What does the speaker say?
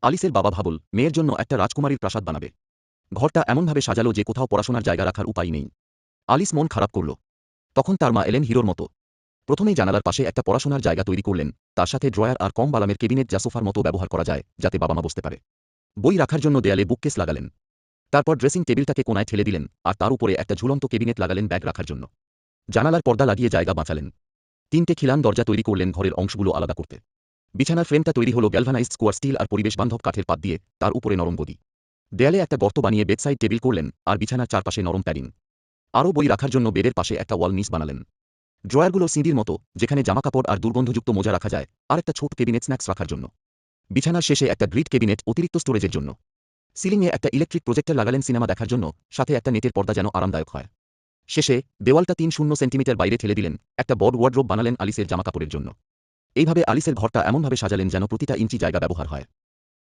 আলিসের বাবা ভাবল মেয়ের জন্য একটা রাজকুমারীর প্রাসাদ বানাবে। ঘরটা এমনভাবে সাজালো যে কোথাও পড়াশোনার জায়গা রাখার উপায় নেই। আলিস মন খারাপ করল। তখন তার মা এলেন হিরোর মতো। প্রথমেই জানালার পাশে একটা পড়াশোনার জায়গা তৈরি করলেন, তার সাথে ড্রয়ার আর কম বালামের কেবিনেট যা সোফার মতো ব্যবহার করা যায়, যাতে বাবা মা বসতে পারে। বই রাখার জন্য দেয়ালে বুককেস লাগালেন। তারপর ড্রেসিং টেবিলটাকে কোনায় ঠেলে দিলেন, আর তার উপরে একটা ঝুলন্ত কেবিনেট লাগালেন ব্যাগ রাখার জন্য। জানালার পর্দা লাগিয়ে জায়গা বাঁচালেন। 3টে খিলান দরজা তৈরি করলেন ঘরের অংশগুলো আলাদা করতে। বিছানার ফ্রেমটা তৈরি হলো গ্যালভানাইজড স্কোয়ার স্টিল আর পরিবেশ বান্ধব কাঠের পাত দিয়ে, তার উপরে নরম গদি। দেয়ালে একটা গর্ত বানিয়ে বেডসাইড টেবিল করলেন, আর বিছানার চারপাশে নরম প্যাডিং। আরও বই রাখার জন্য বেডের পাশে একটা ওয়াল নিচ বানালেন। ড্রয়ারগুলো সিঁড়ির মতো, যেখানে জামাকাপড় আর দুর্গন্ধযুক্ত মোজা রাখা যায়, আর একটা ছোট কেবিনেট স্ন্যাক্স রাখার জন্য। বিছানার শেষে একটা গ্রিড কেবিনেট অতিরিক্ত স্টোরেজের জন্য। সিলিংয়ে একটা ইলেকট্রিক প্রজেক্টর লাগালেন সিনেমা দেখার জন্য, সাথে একটা নেটের পর্দা যেন আরামদায়ক হয়। শেষে দেওয়ালটা 3 সেন্টিমিটার বাইরে ঠেলে দিলেন, একটা বড় ওয়ার্ড্রোব বানালেন আলিসের জামাকাপড়ের জন্য। এইভাবে আলিসের ঘরটা এমনভাবে সাজালেন যেন প্রতিটা ইঞ্চি জায়গা ব্যবহার হয়।